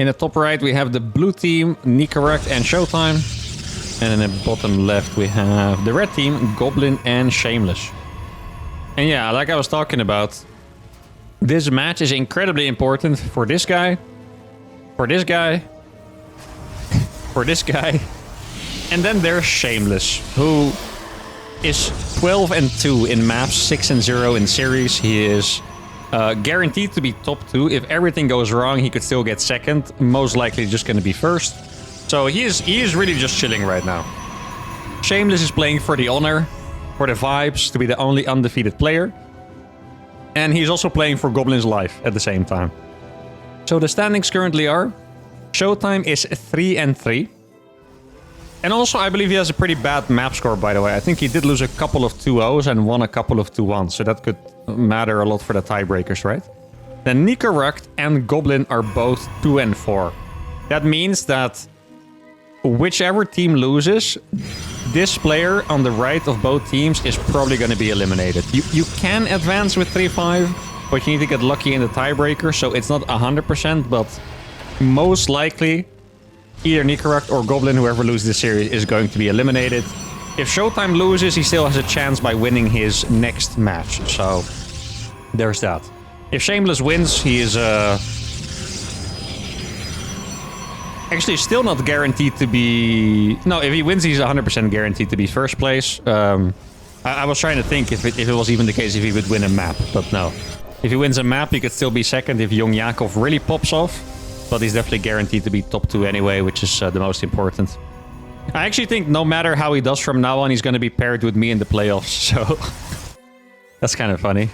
In the top right, we have the blue team, Nicorect and Showtime. And in the bottom left, we have the red team, Goblin and Shameless. And yeah, like I was talking about, this match is incredibly important for this guy, for this guy, for this guy. And then there's Shameless, who is 12-2 in maps, 6-0 in series. He is guaranteed to be top 2. If everything goes wrong, he could still get second. Most likely just going to be first. So he is really just chilling right now. Shameless is playing for the honor, for the vibes, to be the only undefeated player. And he's also playing for Goblin's life at the same time. So the standings currently are, Showtime is 3-3. And also, I believe he has a pretty bad map score, by the way. I think he did lose a couple of 2-0s and won a couple of 2-1s. So that could matter a lot for the tiebreakers, right? Then Nicorect and Goblin are both 2-4. That means that whichever team loses, this player on the right of both teams is probably going to be eliminated. You can advance with 3-5, but you need to get lucky in the tiebreaker. So it's not 100%, but most likely either Nicorect or Goblin, whoever loses this series, is going to be eliminated. If Showtime loses, he still has a chance by winning his next match. So there's that. If Shameless wins, he is actually still not guaranteed to be... No, if he wins, he's 100% guaranteed to be first place. I was trying to think if it was even the case if he would win a map, but no. If he wins a map, he could still be second if Young Yakov really pops off. But he's definitely guaranteed to be top 2 anyway, which is the most important. I actually think no matter how he does from now on, he's going to be paired with me in the playoffs. So that's kind of funny.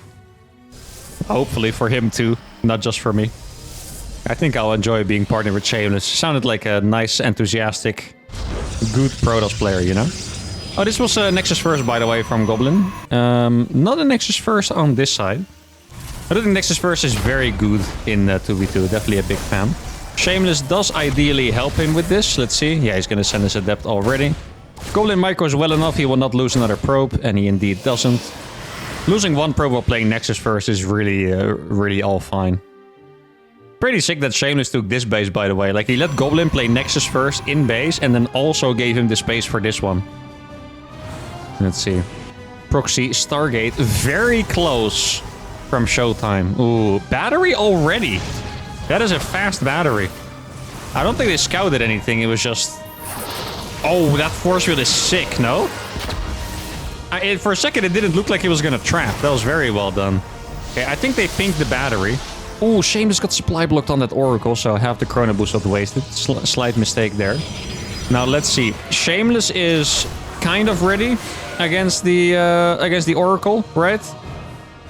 Hopefully for him too, not just for me. I think I'll enjoy being partnered with Shameless. Sounded like a nice, enthusiastic, good Protoss player, you know? Oh, this was a Nexus First, by the way, from Goblin. Not a Nexus First on this side. I don't think Nexus First is very good in 2v2. Definitely a big fan. Shameless does ideally help him with this. Let's see. Yeah, he's going to send us Adept already. Goblin micros well enough. He will not lose another probe, and he indeed doesn't. Losing one probe while playing Nexus First is really all fine. Pretty sick that Shameless took this base, by the way. Like, he let Goblin play Nexus First in base, and then also gave him the space for this one. Let's see. Proxy, Stargate, very close from Showtime. Ooh, battery already. That is a fast battery. I don't think they scouted anything. It was just... Oh, that force field is sick, no? For a second, it didn't look like he was going to trap. That was very well done. Okay, I think they pinged the battery. Oh, Shameless got supply blocked on that Oracle, so half the Chrono Boost was wasted. Slight mistake there. Now, let's see. Shameless is kind of ready against the Oracle, right?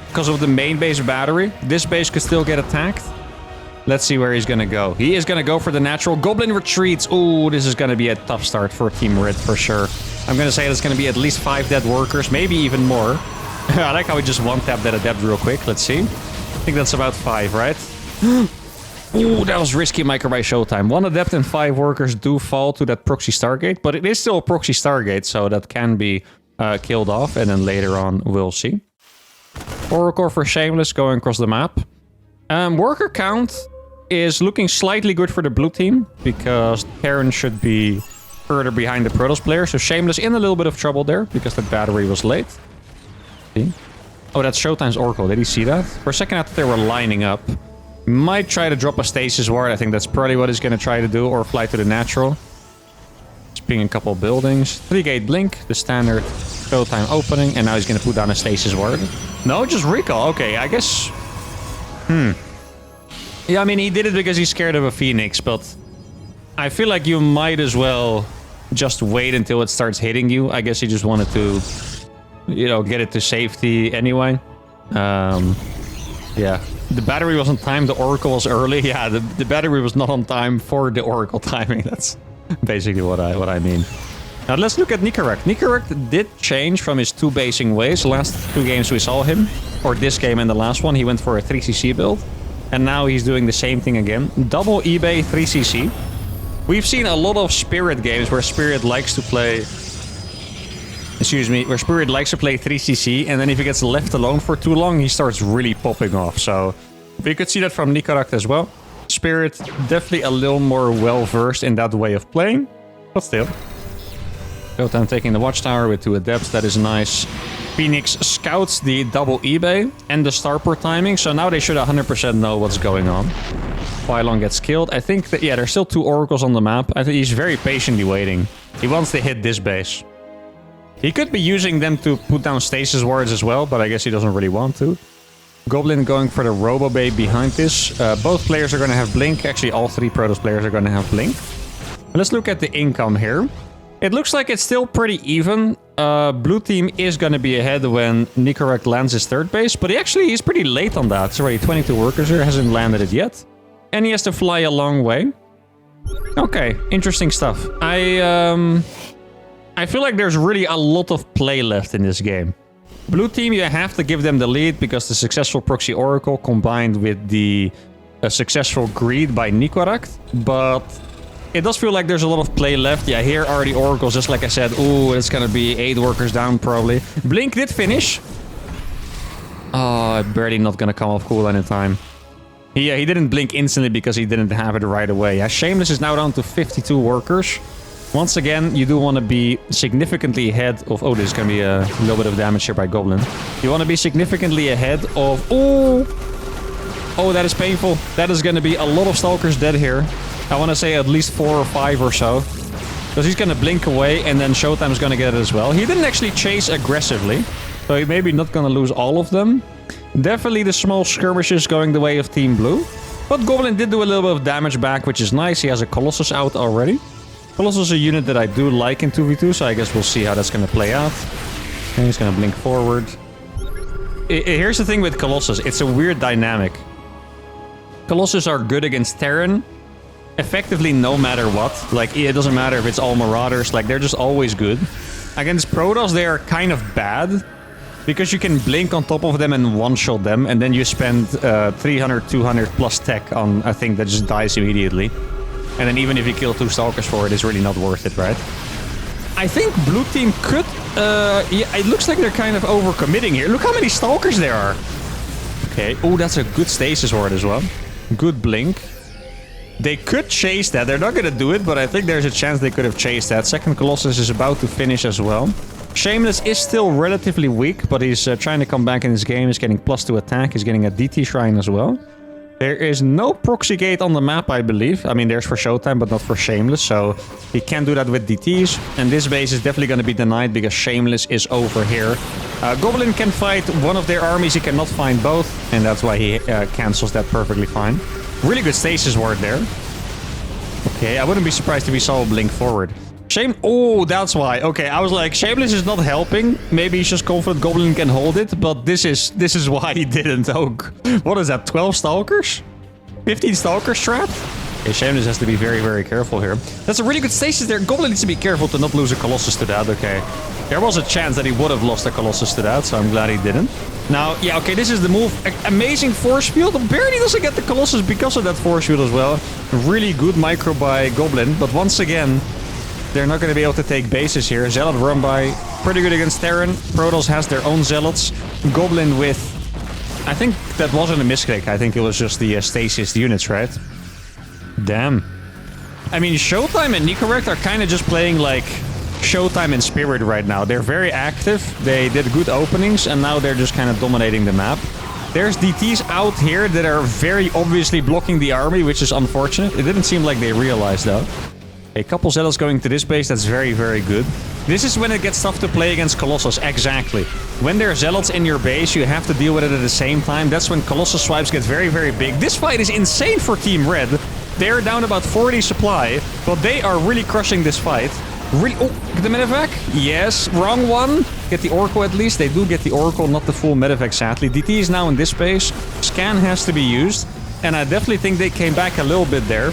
Because of the main base battery. This base could still get attacked. Let's see where he's going to go. He is going to go for the natural. Goblin retreats. Ooh, this is going to be a tough start for Team Red for sure. I'm going to say there's going to be at least 5 dead workers, maybe even more. I like how we just one-tapped that Adept real quick. Let's see. I think that's about 5, right? Ooh, that was risky micro by Showtime. 1 Adept and 5 workers do fall to that Proxy Stargate, but it is still a Proxy Stargate, so that can be killed off, and then later on we'll see. Oracle for Shameless going across the map. Worker count is looking slightly good for the blue team, because Karen should be further behind the Protoss player, so Shameless in a little bit of trouble there, because the battery was late. See? Oh, that's Showtime's Oracle. Did he see that? For a second, I thought they were lining up. Might try to drop a stasis ward. I think that's probably what he's going to try to do, or fly to the natural. Ping a couple buildings. 3-gate blink, the standard Showtime opening, and now he's going to put down a stasis ward. No, just recall. Okay, I guess... Yeah, I mean, he did it because he's scared of a Phoenix, but I feel like you might as well just wait until it starts hitting you. I guess he just wanted to, you know, get it to safety anyway. Yeah. The battery was on time, the Oracle was early. Yeah, the battery was not on time for the Oracle timing. That's basically what I mean. Now let's look at Nicorect. Nicorect did change from his 2 basing ways. The last 2 games we saw him, or this game and the last one, he went for a 3cc build. And now he's doing the same thing again. Double eBay 3cc. We've seen a lot of Spirit games where Spirit likes to play... Excuse me, where Spirit likes to play 3cc, and then if he gets left alone for too long, he starts really popping off. So we could see that from Nicorect as well. Spirit, definitely a little more well-versed in that way of playing, but still. Showtime taking the Watchtower with 2 Adepts, that is nice. Phoenix scouts the double eBay and the starport timing, so now they should 100% know what's going on. Pylon gets killed. I think that, yeah, there's still 2 oracles on the map. I think he's very patiently waiting. He wants to hit this base. He could be using them to put down stasis wards as well, but I guess he doesn't really want to. Goblin going for the Robo Bay behind this. Both players are going to have Blink. Actually, all 3 Protoss players are going to have Blink. Let's look at the income here. It looks like it's still pretty even. Blue team is going to be ahead when Nicorect lands his 3rd base, but he's pretty late on that. It's already 22 workers here, hasn't landed it yet. And he has to fly a long way. Okay, interesting stuff. I feel like there's really a lot of play left in this game. Blue team, you have to give them the lead because the successful Proxy Oracle combined with the successful Greed by Nicorect, but it does feel like there's a lot of play left. Yeah, here are the oracles, just like I said. Ooh, it's gonna be 8 workers down, probably. Blink did finish. Oh, barely not gonna come off cooldown in time. Yeah, he didn't blink instantly because he didn't have it right away. Yeah, Shameless is now down to 52 workers. Once again, you do want to be significantly ahead of... Oh, this is gonna be a little bit of damage here by Goblin. You want to be significantly ahead of... Oh! Oh, that is painful. That is gonna be a lot of Stalkers dead here. I want to say at least 4 or 5 or so. Because he's going to blink away and then Showtime is going to get it as well. He didn't actually chase aggressively. So he's maybe not going to lose all of them. Definitely the small skirmishes going the way of Team Blue. But Goblin did do a little bit of damage back, which is nice. He has a Colossus out already. Colossus is a unit that I do like in 2v2. So I guess we'll see how that's going to play out. And he's going to blink forward. Here's the thing with Colossus. It's a weird dynamic. Colossus are good against Terran. Effectively no matter what. Like, it doesn't matter if it's all Marauders. Like, they're just always good. Against Protoss, they are kind of bad. Because you can blink on top of them and one-shot them. And then you spend 300, 200 plus tech on a thing that just dies immediately. And then even if you kill 2 Stalkers for it, it's really not worth it, right? I think Blue Team could... yeah, it looks like they're kind of overcommitting here. Look how many Stalkers there are. Okay. Oh, that's a good Stasis Ward as well. Good blink. They could chase that. They're not going to do it, but I think there's a chance they could have chased that. Second Colossus is about to finish as well. Shameless is still relatively weak, but he's trying to come back in this game. He's getting +2 attack. He's getting a DT Shrine as well. There is no proxy gate on the map, I believe. I mean, there's for Showtime, but not for Shameless, so he can't do that with DTs. And this base is definitely going to be denied because Shameless is over here. Goblin can fight one of their armies. He cannot find both, and that's why he cancels that perfectly fine. Really good stasis ward there. Okay, I wouldn't be surprised if we saw a blink forward. Oh, that's why. Okay, I was like, Shameless is not helping. Maybe he's just confident Goblin can hold it, but this is why he didn't. Oh, what is that? 12 Stalkers? 15 Stalkers trapped? Okay, Shameless has to be very, very careful here. That's a really good stasis there. Goblin needs to be careful to not lose a Colossus to that. Okay, there was a chance that he would have lost a Colossus to that, so I'm glad he didn't. Now, yeah, okay, this is the move. Amazing force field. Barely doesn't get the Colossus because of that force field as well. Really good micro by Goblin, but once again, they're not going to be able to take bases here. Zealot run by, pretty good against Terran. Protoss has their own Zealots. Goblin with... I think that wasn't a misclick. I think it was just the stasis units, right? Damn. I mean, Showtime and Nicorect are kind of just playing like Showtime and Spirit right now. They're very active. They did good openings, and now they're just kind of dominating the map. There's DTs out here that are very obviously blocking the army, which is unfortunate. It didn't seem like they realized, though. A couple Zealots going to this base, that's very, very good. This is when it gets tough to play against Colossus, exactly. When there are Zealots in your base, you have to deal with it at the same time. That's when Colossus swipes get very, very big. This fight is insane for Team Red. They're down about 40 supply, but they are really crushing this fight. Really, oh, get the medevac? Yes, wrong one. Get the Oracle at least. They do get the Oracle, not the full medevac, sadly. DT is now in this base. Scan has to be used, and I definitely think they came back a little bit there.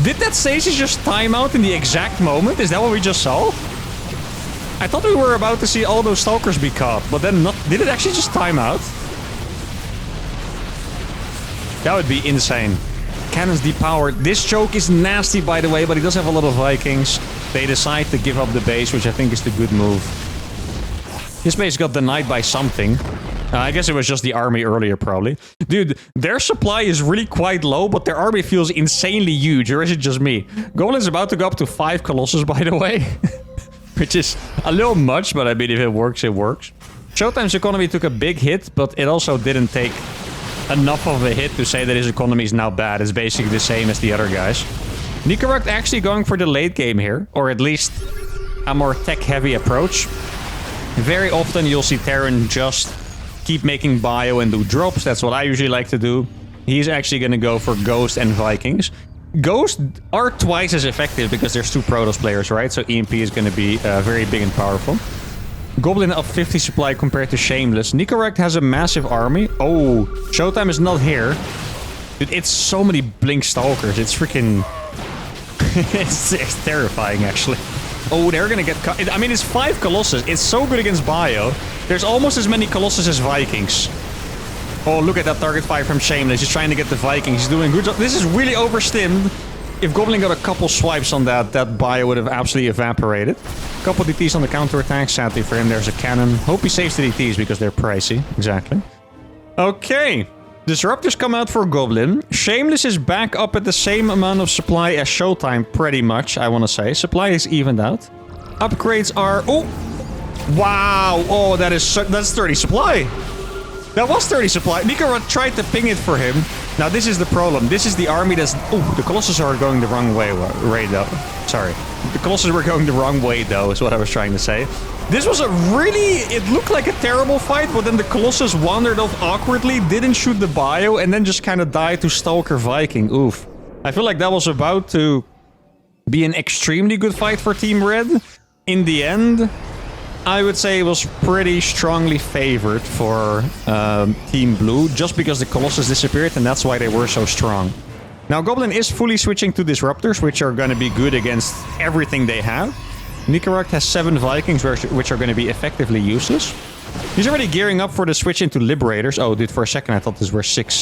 Did that stasis just time out in the exact moment? Is that what we just saw? I thought we were about to see all those Stalkers be caught, but then not. Did it actually just time out? That would be insane. Cannons depowered. This choke is nasty, by the way, but he does have a lot of Vikings. They decide to give up the base, which I think is the good move. This base got denied by something. I guess it was just the army earlier, probably. Dude, their supply is really quite low, but their army feels insanely huge. Or is it just me? Goblin's about to go up to 5 Colossus, by the way. Which is a little much, but I mean, if it works, it works. Showtime's economy took a big hit, but it also didn't take enough of a hit to say that his economy is now bad. It's basically the same as the other guys. Nicorach actually going for the late game here, or at least a more tech-heavy approach. Very often you'll see Terran just keep making bio and do drops. That's what I usually like to do. He's actually going to go for Ghost and Vikings. Ghost are twice as effective because there's 2 Protoss players, right? So EMP is going to be very big and powerful. Goblin up 50 supply compared to Shameless. Nicorach has a massive army. Oh, Showtime is not here. Dude, it's so many Blink Stalkers. It's freaking... it's terrifying, actually. Oh, they're gonna get cut. I mean, it's 5 Colossus. It's so good against Bio. There's almost as many Colossus as Vikings. Oh, look at that target fire from Shameless. He's trying to get the Vikings. He's doing a good job. This is really overstimmed. If Goblin got a couple swipes on that, that Bio would have absolutely evaporated. A couple DTs on the counterattack. Sadly for him, there's a cannon. Hope he saves the DTs because they're pricey. Exactly. Okay. Disruptors come out for Goblin. Shameless is back up at the same amount of supply as Showtime, pretty much, I want to say. Supply is evened out. Upgrades are... Oh! Wow! Oh, that's 30 supply! That was 30 supply. Nicorach tried to ping it for him. Now, this is the problem. This is the army that's... Oh, the Colossus are going the wrong way, though. Sorry. The Colossus were going the wrong way, though, is what I was trying to say. This was a really... It looked like a terrible fight, but then the Colossus wandered off awkwardly, didn't shoot the bio, and then just kind of died to Stalker Viking. Oof. I feel like that was about to be an extremely good fight for Team Red. In the end, I would say it was pretty strongly favored for Team Blue, just because the Colossus disappeared, and that's why they were so strong. Now, Goblin is fully switching to Disruptors, which are going to be good against everything they have. Nicorach has 7 Vikings, which are going to be effectively useless. He's already gearing up for the switch into Liberators. Oh, dude, for a second I thought these were 6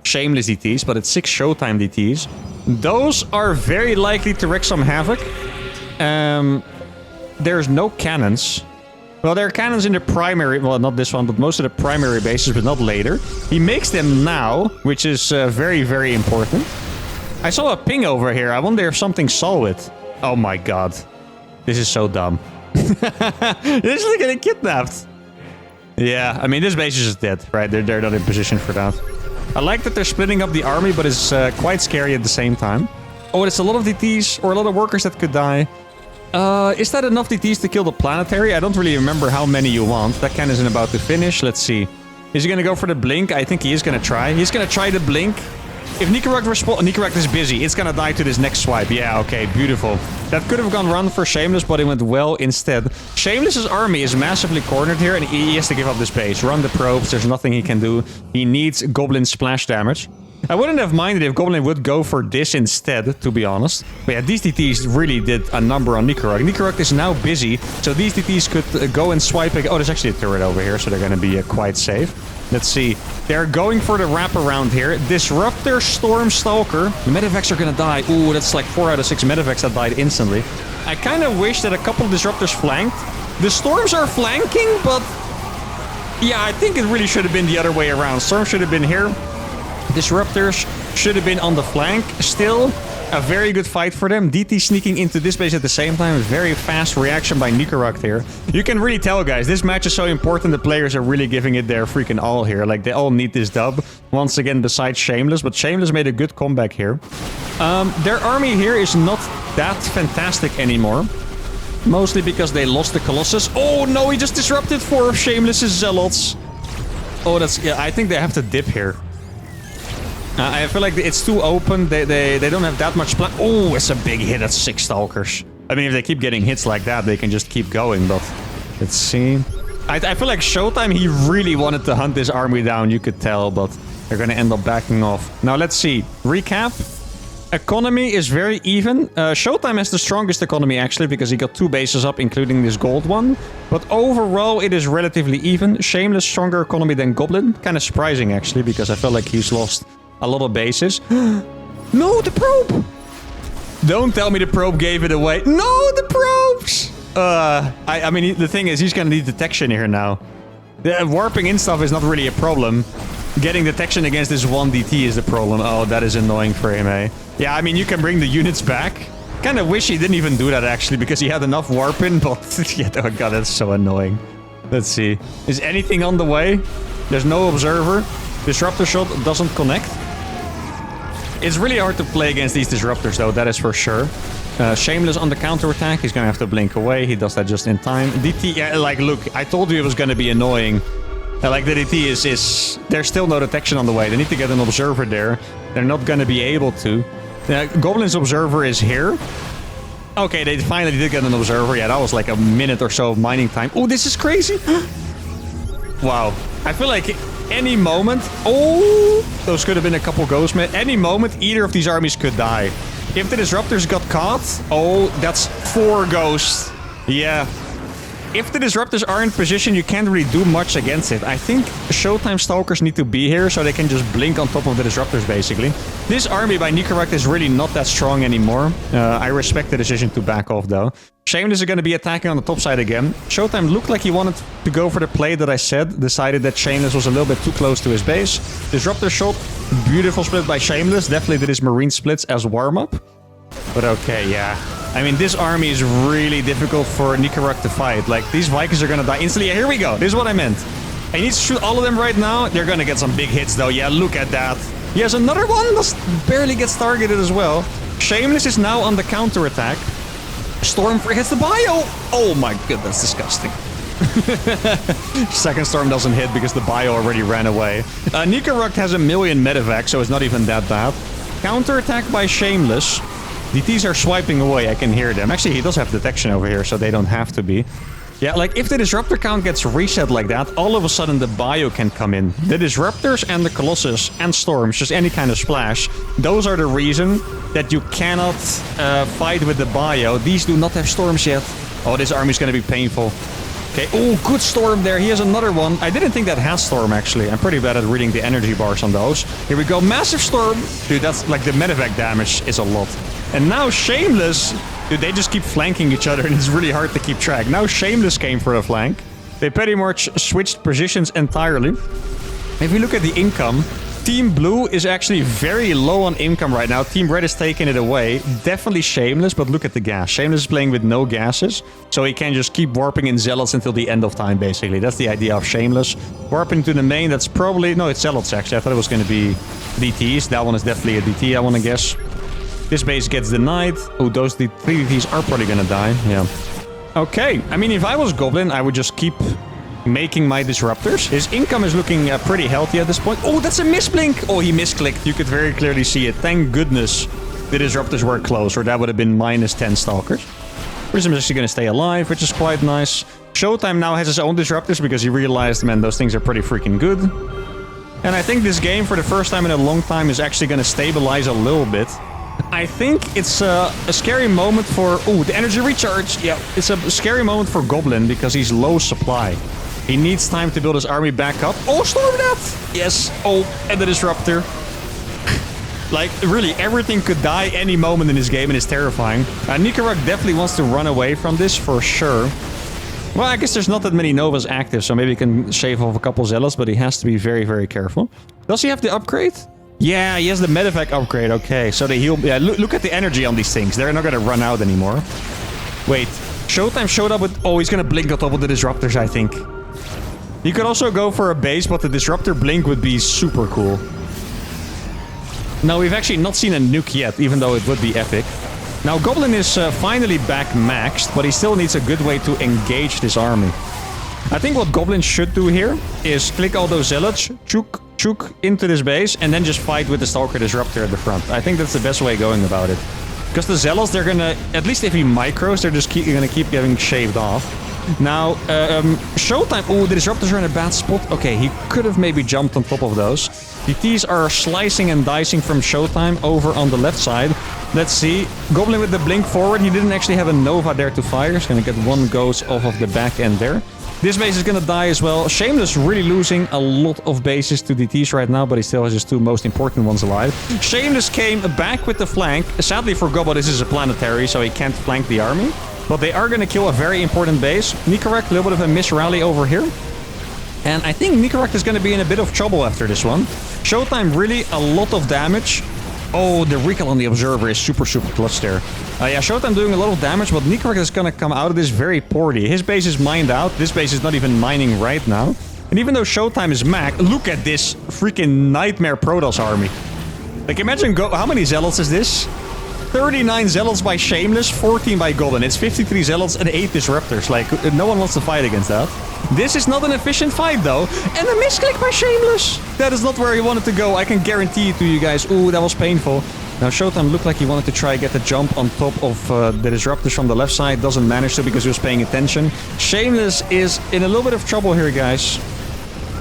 Shameless DTs, but it's 6 Showtime DTs. Those are very likely to wreak some havoc. There's no cannons. Well, there are cannons in the primary... Well, not this one, but most of the primary bases, but not later. He makes them now, which is very, very important. I saw a ping over here. I wonder if something saw it. Oh my god. This is so dumb. This is getting kidnapped. Yeah, I mean, this base is just dead, right? They're not in position for that. I like that they're splitting up the army, but it's quite scary at the same time. Oh, it's a lot of DTs, or a lot of workers that could die. Is that enough DTs to kill the planetary? I don't really remember how many you want. That cannon isn't about to finish. Let's see. Is he gonna go for the blink? I think he is gonna try. He's gonna try the blink. If Nicorach is busy, it's gonna die to this next swipe. Yeah, okay, beautiful. That could have gone run for Shameless, but it went well instead. Shameless's army is massively cornered here, and he has to give up the space. Run the probes, there's nothing he can do. He needs Goblin splash damage. I wouldn't have minded if Goblin would go for this instead, to be honest. But yeah, these DTs really did a number on Nicorach. Nicorach is now busy, so these DTs could go and swipe again. Oh, there's actually a turret over here, so they're going to be quite safe. Let's see. They're going for the wraparound here. Disruptor, Storm, Stalker. The Medivacs are going to die. Ooh, that's like 4 out of 6 Medivacs that died instantly. I kind of wish that a couple of Disruptors flanked. The Storms are flanking, but... Yeah, I think it really should have been the other way around. Storm should have been here. Disruptors should have been on the flank. Still, a very good fight for them. DT sneaking into this base at the same time. Very fast reaction by Nicorach here. You can really tell, guys, this match is so important. The players are really giving it their freaking all here. Like, they all need this dub. Once again, besides Shameless. But Shameless made a good comeback here. Their army here is not that fantastic anymore. Mostly because they lost the Colossus. Oh, no, he just disrupted 4 of Shameless's Zealots. Oh, that's... Yeah, I think they have to dip here. I feel like it's too open. They don't have that much plan. Oh, it's a big hit. That's 6 Stalkers. I mean, if they keep getting hits like that, they can just keep going. But let's see. I feel like Showtime, he really wanted to hunt this army down. You could tell, but they're going to end up backing off. Now, let's see. Recap. Economy is very even. Showtime has the strongest economy, actually, because he got 2 bases up, including this gold one. But overall, it is relatively even. Shameless, stronger economy than Goblin. Kind of surprising, actually, because I felt like he's lost a lot of bases. No, the probe! Don't tell me the probe gave it away. No, the probes! I mean, the thing is, he's gonna need detection here now. The warping in stuff is not really a problem. Getting detection against this 1 DT is the problem. Oh, that is annoying for him, eh? Yeah, I mean, you can bring the units back. Kind of wish he didn't even do that, actually, because he had enough warp in, but... yeah, oh god, that's so annoying. Let's see. Is anything on the way? There's no observer. Disruptor shot doesn't connect. It's really hard to play against these disruptors, though, that is for sure. Shameless on the counterattack. He's gonna have to blink away. He does that just in time. DT, yeah, like, look, I told you it was gonna be annoying. Like, the DT is... There's still no detection on the way. They need to get an observer there. They're not gonna be able to. Goblin's observer is here. Okay, they finally did get an observer. Yeah, that was like a minute or so of mining time. Oh, this is crazy. Wow. I feel like any moment... Oh, those could have been a couple ghosts, man. Any moment, either of these armies could die. If the disruptors got caught... Oh, that's 4 ghosts. Yeah. If the disruptors are in position, you can't really do much against it. I think Showtime Stalkers need to be here so they can just blink on top of the disruptors, basically. This army by Nicorect is really not that strong anymore. I respect the decision to back off, though. Shameless is going to be attacking on the top side again. Showtime looked like he wanted to go for the play that I said. Decided that Shameless was a little bit too close to his base. Disruptor shot. Beautiful split by Shameless. Definitely did his marine splits as warm-up. But okay, yeah. I mean, this army is really difficult for Nicorect to fight. Like, these Vikings are gonna die instantly. Here we go. This is what I meant. He needs to shoot all of them right now. They're gonna get some big hits, though. Yeah, look at that. He has another one that barely gets targeted as well. Shameless is now on the counterattack. Storm hits the bio. Oh my god, that's disgusting. Second Storm doesn't hit because the bio already ran away. Nicorect has a million medevac, so it's not even that bad. Counterattack by Shameless. DTs are swiping away, I can hear them. Actually, he does have detection over here, so they don't have to be. Yeah, like, if the disruptor count gets reset like that, all of a sudden the bio can come in. The disruptors and the Colossus and Storms, just any kind of splash, those are the reason that you cannot fight with the bio. These do not have Storms yet. Oh, this army is gonna be painful. Okay, oh, good Storm there. He has another one. I didn't think that had Storm, actually. I'm pretty bad at reading the energy bars on those. Here we go, massive Storm. Dude, that's like the medevac damage is a lot. And now Shameless, dude, they just keep flanking each other and it's really hard to keep track. Now Shameless came for a flank. They pretty much switched positions entirely. If you look at the income, Team Blue is actually very low on income right now. Team Red is taking it away. Definitely Shameless, but look at the gas. Shameless is playing with no gases, so he can just keep warping in Zealots until the end of time, basically. That's the idea of Shameless. Warping to the main, that's probably... No, it's Zealots, actually. I thought it was going to be DTs. That one is definitely a DT, I want to guess. This base gets denied. Oh, those 3 DTs are probably gonna die. Yeah. Okay. I mean, if I was Goblin, I would just keep making my disruptors. His income is looking pretty healthy at this point. Oh, that's a misblink. Oh, he misclicked. You could very clearly see it. Thank goodness the disruptors were close, or that would have been minus 10 Stalkers. Prism is actually gonna stay alive, which is quite nice. Showtime now has his own disruptors because he realized, man, those things are pretty freaking good. And I think this game, for the first time in a long time, is actually gonna stabilize a little bit. I think it's a scary moment for... Oh, the energy recharge. Yeah, it's a scary moment for Goblin because he's low supply. He needs time to build his army back up. Oh, Storm that! Yes. Oh, and the Disruptor. Like, really, everything could die any moment in this game and it's terrifying. Nicorect definitely wants to run away from this for sure. Well, I guess there's not that many Novas active, so maybe he can shave off a couple Zealots, but he has to be very, very careful. Does he have the upgrade? Yeah, he has the medevac upgrade. Okay, so they heal... Yeah, look at the energy on these things. They're not gonna run out anymore. Wait, Showtime showed up with... Oh, he's gonna blink on top of the Disruptors, I think. You could also go for a base, but the Disruptor blink would be super cool. No, we've actually not seen a nuke yet, even though it would be epic. Now, Goblin is finally back maxed, but he still needs a good way to engage this army. I think what Goblin should do here is click all those Zealots, chook into this base, and then just fight with the Stalker Disruptor at the front. I think that's the best way going about it. Because the Zealots, they're gonna... At least if he micros, they're just gonna keep getting shaved off. Now, Showtime... Oh, the Disruptors are in a bad spot. Okay, he could have maybe jumped on top of those. DTs are slicing and dicing from Showtime over on the left side. Let's see. Goblin with the blink forward. He didn't actually have a Nova there to fire. He's gonna get one ghost off of the back end there. This base is gonna die as well. Shameless really losing a lot of bases to DTs right now, but he still has his 2 most important ones alive. Shameless came back with the flank. Sadly for Gobbo, this is a planetary, so he can't flank the army. But they are gonna kill a very important base. Nicorect, a little bit of a miss rally over here. And I think Nicorect is going to be in a bit of trouble after this one. Showtime really a lot of damage. Oh, the recall on the Observer is super clutch there. Yeah, Showtime doing a lot of damage, but Nicorect is going to come out of this very poorly. His base is mined out. This base is not even mining right now. And even though Showtime is Mac, look at this freaking nightmare Protoss army. Like, imagine how many Zealots is this? 39 Zealots by Shameless, 14 by Goblin. It's 53 Zealots and 8 Disruptors. Like, no one wants to fight against that. This is not an efficient fight, though. And a misclick by Shameless. That is not where he wanted to go. I can guarantee it to you guys. Ooh, that was painful. Now, Showtime looked like he wanted to try and get the jump on top of the Disruptors from the left side. Doesn't manage to because he was paying attention. Shameless is in a little bit of trouble here, guys.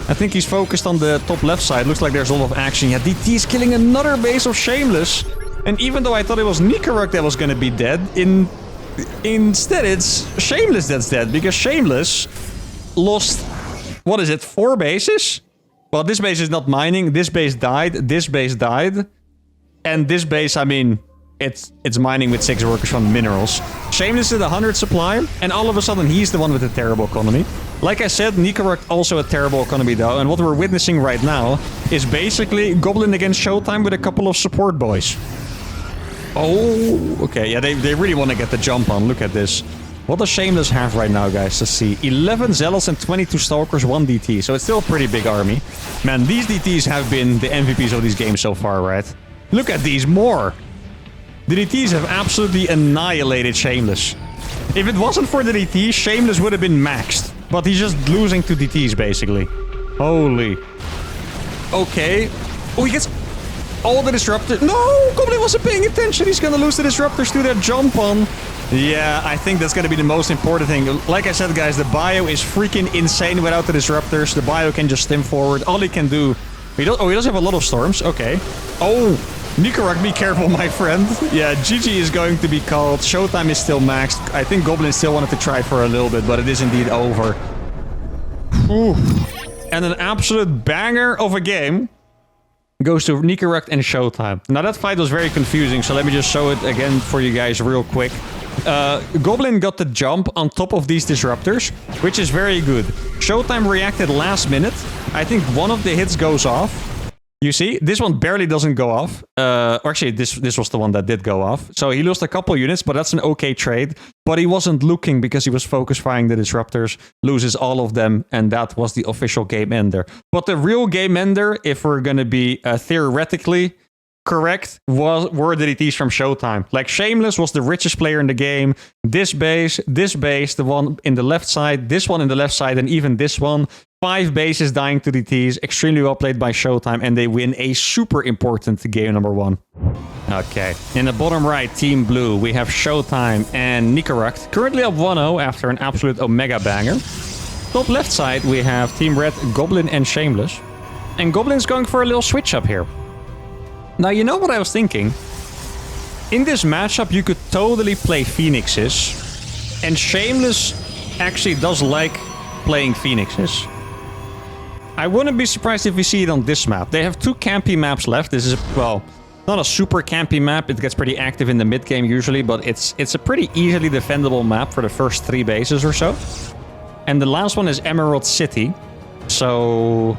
I think he's focused on the top left side. Looks like there's a lot of action. Yeah, DT is killing another base of Shameless. And even though I thought it was Nicorect that was going to be dead, instead it's Shameless that's dead. Because Shameless lost, what is it, 4 bases? Well, this base is not mining. This base died. This base died. And this base, I mean, it's mining with 6 workers from minerals. Shameless is at 100 supply. And all of a sudden, he's the one with the terrible economy. Like I said, Nicorect also a terrible economy though. And what we're witnessing right now is basically Goblin against Showtime with a couple of support boys. Oh, okay. Yeah, they really want to get the jump on. Look at this. What does Shameless have right now, guys? Let's see. 11 Zealots and 22 Stalkers, 1 DT. So it's still a pretty big army. Man, these DTs have been the MVPs of these games so far, right? Look at these more. The DTs have absolutely annihilated Shameless. If it wasn't for the DTs, Shameless would have been maxed. But he's just losing to DTs, basically. Holy. Okay. Oh, he gets all the Disruptors. No! Goblin wasn't paying attention. He's gonna lose the Disruptors to that jump on. Yeah, I think that's gonna be the most important thing. Like I said, guys, the bio is freaking insane without the Disruptors. The bio can just stim forward. All he can do... he does have a lot of storms. Okay. Oh! Nicorect, be careful, my friend. Yeah, GG is going to be called. Showtime is still maxed. I think Goblin still wanted to try for a little bit, but it is indeed over. Whew. And an absolute banger of a game goes to Nicorect and Showtime. Now, that fight was very confusing, so let me just show it again for you guys real quick. Goblin got the jump on top of these Disruptors, which is very good. Showtime reacted last minute. I think one of the hits goes off. You see, this one barely doesn't go off. Or actually, this was the one that did go off. So he lost a couple units, but that's an okay trade. But he wasn't looking because he was focus firing the Disruptors. Loses all of them, and that was the official game ender. But the real game ender, if we're going to be theoretically correct, were the DTs from Showtime. Like, Shameless was the richest player in the game. This base, the one in the left side, this one in the left side, and even this one. 5 bases dying to DTs. Extremely well played by Showtime, and they win a super important game number 1. Okay. In the bottom right, Team Blue, we have Showtime and Nicorect. Currently up 1-0 after an absolute Omega banger. Top left side, we have Team Red, Goblin and Shameless. And Goblin's going for a little switch up here. Now, you know what I was thinking? In this matchup, you could totally play Phoenixes. And Shameless actually does like playing Phoenixes. I wouldn't be surprised if we see it on this map. They have 2 campy maps left. This is, well, not a super campy map. It gets pretty active in the mid game usually, but it's a pretty easily defendable map for the first 3 bases or so. And the last one is Emerald City. So,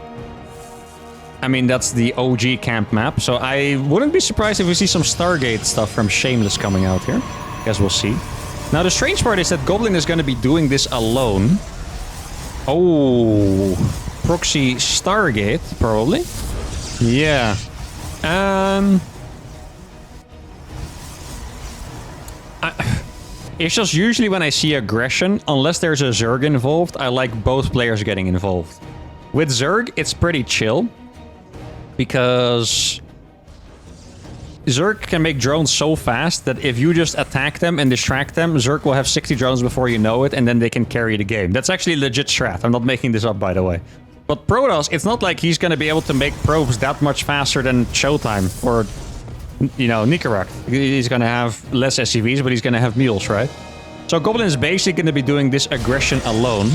I mean, that's the OG camp map. So I wouldn't be surprised if we see some Stargate stuff from Shameless coming out here. Guess we'll see. Now, the strange part is that Goblin is going to be doing this alone. Oh, proxy Stargate, probably. Yeah. It's just usually when I see aggression, unless there's a Zerg involved, I like both players getting involved. With Zerg, it's pretty chill. Because Zerg can make drones so fast that if you just attack them and distract them, Zerg will have 60 drones before you know it, and then they can carry the game. That's actually a legit strat. I'm not making this up, by the way. But Protoss, it's not like he's going to be able to make probes that much faster than Showtime or, you know, Nicorect. He's going to have less SCVs, but he's going to have meals, right? So Goblin is basically going to be doing this aggression alone.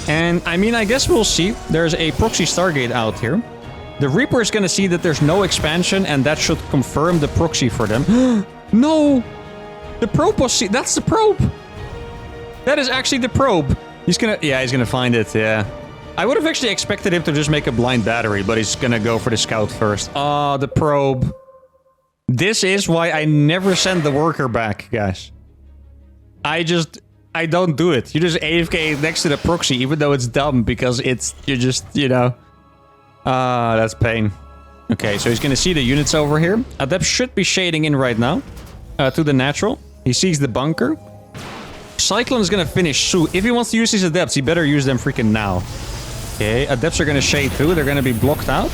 And, I mean, I guess we'll see. There's a proxy Stargate out here. The Reaper is going to see that there's no expansion, and that should confirm the proxy for them. No! The probe was... That's the probe! That is actually the probe. He's going to... Yeah, he's going to find it, yeah. I would have actually expected him to just make a blind battery, but he's gonna go for the scout first. Ah, the probe. This is why I never send the worker back, guys. I don't do it. You just AFK next to the proxy, even though it's dumb, because you're just, you know. Ah, that's pain. Okay, so he's gonna see the units over here. Adept should be shading in right now to the natural. He sees the bunker. Cyclone is gonna finish soon. If he wants to use his adepts, he better use them freaking now. Okay, adepts are gonna shade through. They're gonna be blocked out.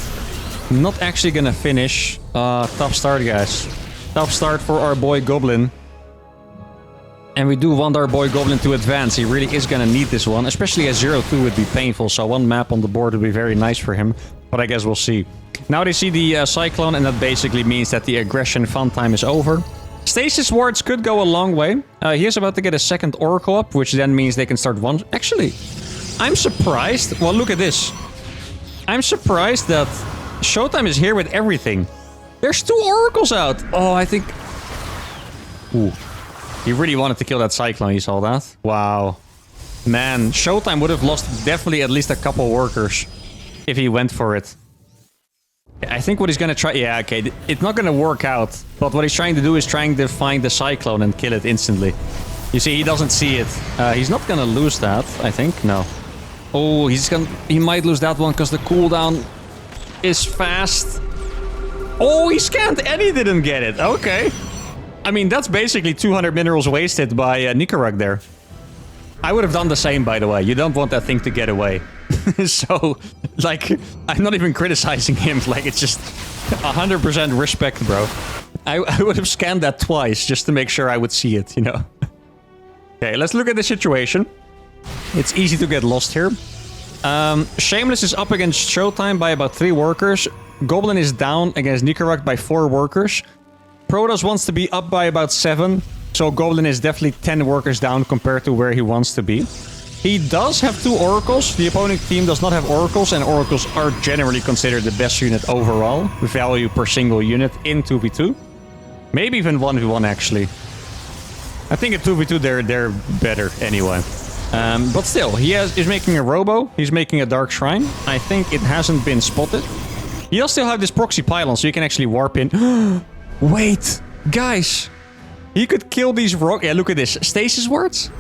Not actually gonna finish. Tough start, guys. Tough start for our boy Goblin. And we do want our boy Goblin to advance. He really is gonna need this one. Especially as 0-2 would be painful. So one map on the board would be very nice for him. But I guess we'll see. Now they see the Cyclone, and that basically means that the aggression fun time is over. Stasis wards could go a long way. He is about to get a second Oracle up, which then means they can start one... Actually, I'm surprised. Well, look at this. I'm surprised that Showtime is here with everything. There's 2 Oracles out. Oh, I think... Ooh. He really wanted to kill that Cyclone, you saw that? Wow. Man, Showtime would have lost definitely at least a couple workers if he went for it. I think what he's gonna try... Yeah, okay, it's not gonna work out. But what he's trying to do is trying to find the Cyclone and kill it instantly. You see, he doesn't see it. He's not gonna lose that, I think. No. Oh, he might lose that one because the cooldown is fast. Oh, he scanned and he didn't get it. Okay. I mean, that's basically 200 minerals wasted by Nicarag there. I would have done the same, by the way. You don't want that thing to get away. So, like, I'm not even criticizing him. Like, it's just 100% respect, bro. I would have scanned that twice just to make sure I would see it, you know? Okay, let's look at the situation. It's easy to get lost here. Shameless is up against Showtime by about 3 workers. Goblin is down against Nicarag by 4 workers. Protoss wants to be up by about 7. So Goblin is definitely 10 workers down compared to where he wants to be. He does have 2 Oracles. The opponent team does not have Oracles, and Oracles are generally considered the best unit overall. Value per single unit in 2v2. Maybe even 1v1, actually. I think in 2v2 they're better anyway. But still, is making a Robo. He's making a Dark Shrine. I think it hasn't been spotted. He does still have this proxy pylon, so you can actually warp in. Wait, guys. He could kill these rock... Yeah, look at this. Stasis wards?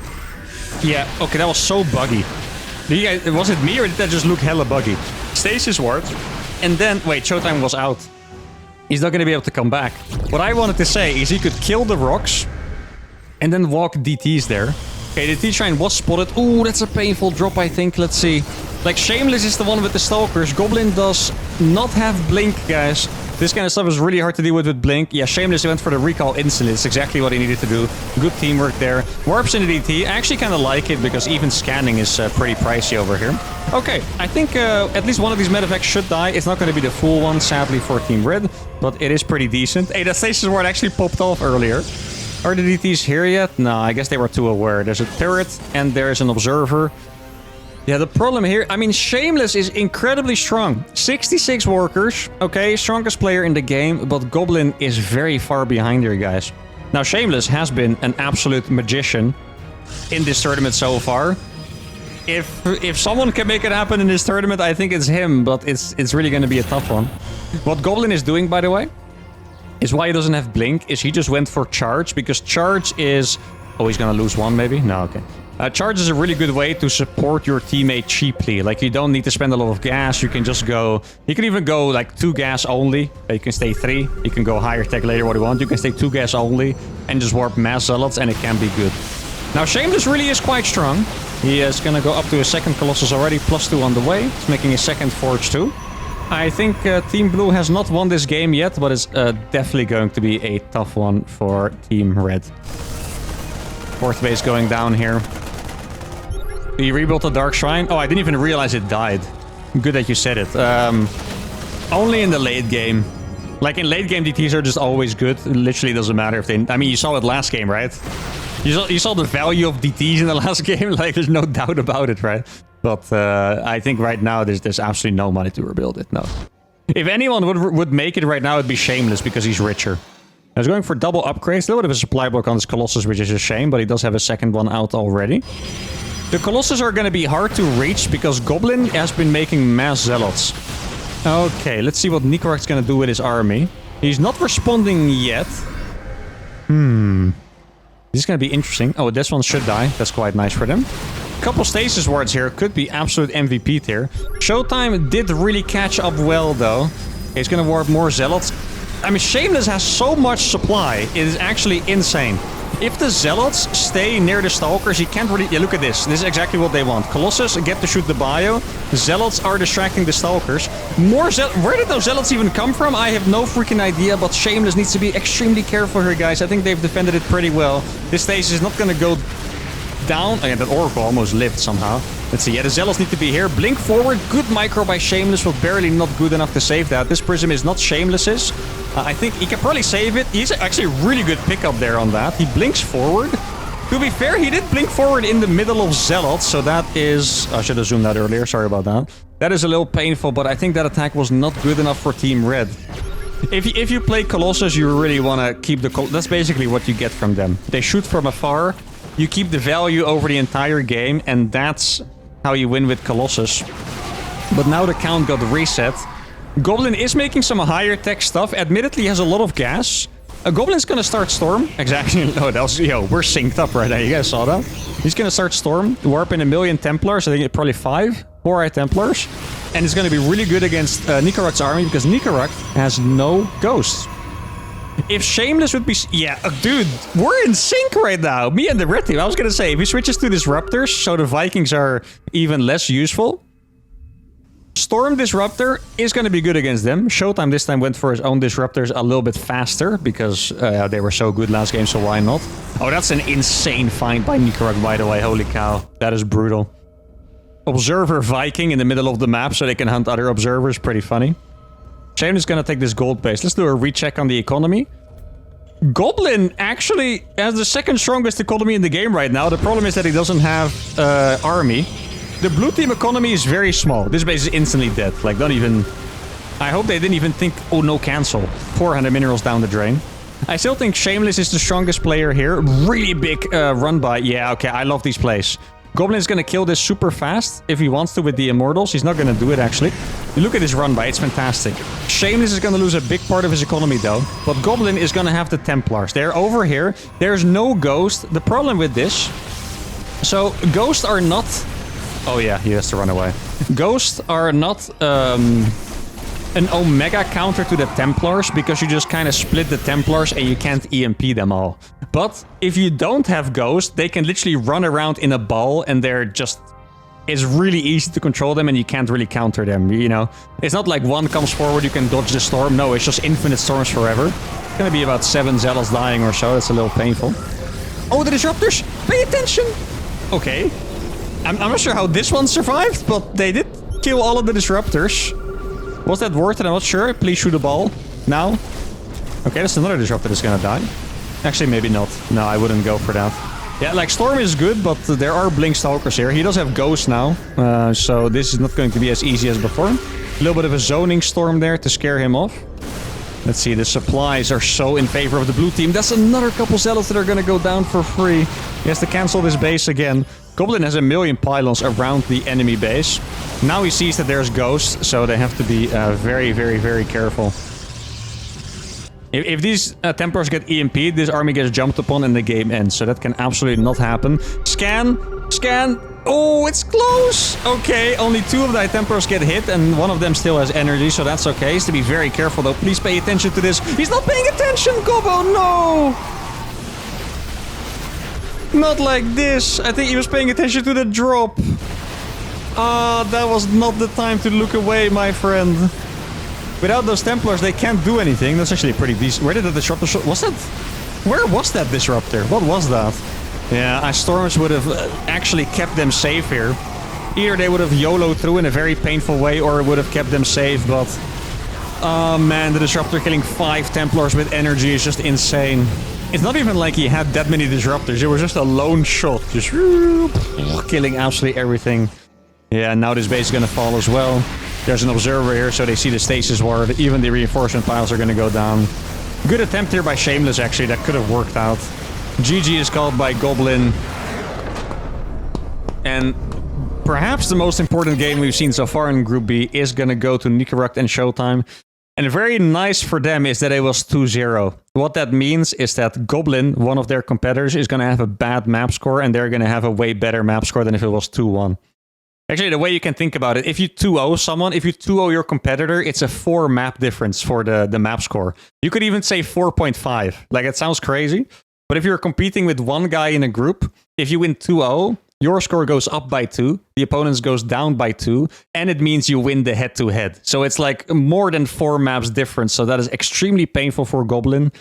Yeah, okay, that was so buggy. Was it me or did that just look hella buggy? Stasis wards. And then... Wait, Showtime was out. He's not going to be able to come back. What I wanted to say is he could kill the rocks and then walk DTs there. Okay, the T-Shrine was spotted. Ooh, that's a painful drop, I think. Let's see. Like, Shameless is the one with the Stalkers. Goblin does not have Blink, guys. This kind of stuff is really hard to deal with Blink. Yeah, Shameless went for the recall instantly. It's exactly what he needed to do. Good teamwork there. Warps in the DT. I actually kind of like it because even scanning is pretty pricey over here. Okay, I think at least one of these medevacts should die. It's not going to be the full one, sadly, for Team Red. But it is pretty decent. Hey, that Stasis Ward actually popped off earlier. Are the DTs here yet? No, I guess they were too aware. There's a turret and there's an observer. Yeah, the problem here... I mean, Shameless is incredibly strong. 66 workers. Okay, strongest player in the game. But Goblin is very far behind here, guys. Now, Shameless has been an absolute magician in this tournament so far. If someone can make it happen in this tournament, I think it's him. But it's really going to be a tough one. What Goblin is doing, by the way, is why he doesn't have Blink, is he just went for Charge. Because Charge is... Oh, he's going to lose one, maybe? No, okay. Charge is a really good way to support your teammate cheaply. Like, you don't need to spend a lot of gas. You can just go... You can even go, like, 2 gas only. You can stay 3. You can go higher tech later what you want. You can stay 2 gas only and just warp mass zealots, and it can be good. Now, Shameless really is quite strong. He is going to go up to a second Colossus already, +2 on the way. He's making a second Forge too. I think Team Blue has not won this game yet, but it's definitely going to be a tough one for Team Red. 4th base going down here. He rebuilt the Dark Shrine. Oh, I didn't even realize it died. Good that you said it. Only in the late game. Like, in late game, DTs are just always good. It literally doesn't matter if they... I mean, you saw it last game, right? You saw the value of DTs in the last game. Like, there's no doubt about it, right? But I think right now, there's absolutely no money to rebuild it. No. If anyone would make it right now, it'd be Shameless because he's richer. I was going for double upgrades. A little bit of a supply block on this Colossus, which is a shame, but he does have a second one out already. The Colossus are going to be hard to reach because Goblin has been making mass Zealots. Okay, let's see what Nicorak's going to do with his army. He's not responding yet. This is going to be interesting. Oh, this one should die. That's quite nice for them. Couple stasis wards here. Could be absolute MVP tier. Showtime did really catch up well, though. He's going to ward more Zealots. I mean, Shameless has so much supply. It is actually insane. If the Zealots stay near the Stalkers, he can't really... Yeah, look at this. This is exactly what they want. Colossus get to shoot the bio. Zealots are distracting the Stalkers. More Where did those Zealots even come from? I have no freaking idea, but Shameless needs to be extremely careful here, guys. I think they've defended it pretty well. This stasis is not going to go down. Oh, yeah, that Oracle almost lived somehow. Let's see. Yeah, the Zealots need to be here. Blink forward. Good micro by Shameless, but barely not good enough to save that. This Prism is not Shameless's. I think he can probably save it. He's actually a really good pickup there on that. He blinks forward. To be fair, he did blink forward in the middle of Zealots, so that is... I should have zoomed that earlier. Sorry about that. That is a little painful, but I think that attack was not good enough for Team Red. If you play Colossus, you really want to keep the... That's basically what you get from them. They shoot from afar. You keep the value over the entire game, and that's how you win with Colossus. But now the count got reset. Goblin is making some higher tech stuff. Admittedly, he has a lot of gas. Goblin's gonna start Storm. Exactly. No, that was... Yo, we're synced up right now. You guys saw that? He's gonna start Storm. Warp in 1 million Templars. I think probably 4 Templars. And it's gonna be really good against Nicorak's army because Nicorak has no ghosts. If Shameless would be... Yeah, dude, we're in sync right now. Me and the red team. I was gonna say, if he switches to Disruptors, so the Vikings are even less useful, Storm Disruptor is going to be good against them. Showtime this time went for his own Disruptors a little bit faster because they were so good last game, so why not? Oh, that's an insane find by Nicorak, by the way. Holy cow. That is brutal. Observer Viking in the middle of the map so they can hunt other observers. Pretty funny. Shameless is going to take this gold base. Let's do a recheck on the economy. Goblin actually has the second strongest economy in the game right now. The problem is that he doesn't have army. The blue team economy is very small. This base is instantly dead. Like, don't even... I hope they didn't even think, oh, no, cancel. 400 minerals down the drain. I still think Shameless is the strongest player here. Really big run by... Yeah, okay, I love these plays. Goblin is going to kill this super fast if he wants to with the Immortals. He's not going to do it, actually. You look at his run by. It's fantastic. Shameless is going to lose a big part of his economy, though. But Goblin is going to have the Templars. They're over here. There's no Ghost. The problem with this... So, Ghosts are not... Oh yeah, he has to run away. Ghosts are not an Omega counter to the Templars because you just kind of split the Templars and you can't EMP them all. But if you don't have Ghosts, they can literally run around in a ball and they're just... It's really easy to control them and you can't really counter them, you know? It's not like one comes forward, you can dodge the storm. No, it's just infinite storms forever. It's gonna be about 7 Zealots dying or so. That's a little painful. Oh, the Disruptors! Pay attention! Okay. I'm not sure how this one survived, but they did kill all of the Disruptors. Was that worth it? I'm not sure. Please shoot a ball. Now. Okay, that's another Disruptor that's gonna die. Actually, maybe not. No, I wouldn't go for that. Yeah, like, Storm is good, but there are Blink Stalkers here. He does have Ghost now, so this is not going to be as easy as before. A little bit of a zoning Storm there to scare him off. Let's see, the supplies are so in favor of the blue team. That's another couple Zealots that are gonna go down for free. He has to cancel this base again. Goblin has 1 million pylons around the enemy base. Now he sees that there's ghosts, so they have to be very, very, very careful. If these Templars get EMP'd, this army gets jumped upon and the game ends. So that can absolutely not happen. Scan! Scan! Oh, it's close! Okay, only 2 of the Templars get hit and one of them still has energy, so that's okay. He has to be very careful though. Please pay attention to this. He's not paying attention, Gobbo! No! Not like this. I think he was paying attention to the drop. Ah, that was not the time to look away, my friend. Without those Templars, they can't do anything. That's actually pretty decent. Where did the Disruptor... Was that... Where was that Disruptor? What was that? Yeah, Storms would have actually kept them safe here. Either they would have YOLO'd through in a very painful way, or it would have kept them safe, but... Oh man, the Disruptor killing 5 Templars with energy is just insane. It's not even like he had that many Disruptors. It was just a lone shot. Just killing absolutely everything. Yeah, now this base is gonna fall as well. There's an observer here, so they see the stasis ward. Even the reinforcement piles are gonna go down. Good attempt here by Shameless, actually. That could have worked out. GG is called by Goblin. And perhaps the most important game we've seen so far in Group B is going to go to Nicorect and Showtime. And very nice for them is that it was 2-0. What that means is that Goblin, one of their competitors, is going to have a bad map score, and they're going to have a way better map score than if it was 2-1. Actually, the way you can think about it, if you 2-0 someone, if you 2-0 your competitor, it's a 4 map difference for the map score. You could even say 4.5. Like, it sounds crazy. But if you're competing with one guy in a group, if you win 2-0, your score goes up by 2, the opponent's goes down by 2, and it means you win the head-to-head. So it's like more than 4 maps difference, so that is extremely painful for Goblin.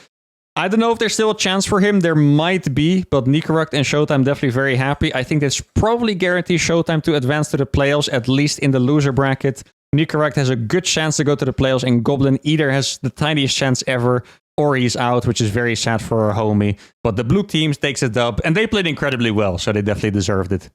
I don't know if there's still a chance for him. There might be, but Nicorect and Showtime definitely very happy. I think this probably guarantees Showtime to advance to the playoffs, at least in the loser bracket. Nicorect has a good chance to go to the playoffs, and Goblin either has the tiniest chance ever, or he's out, which is very sad for our homie. But the blue team takes a dub, and they played incredibly well, so they definitely deserved it.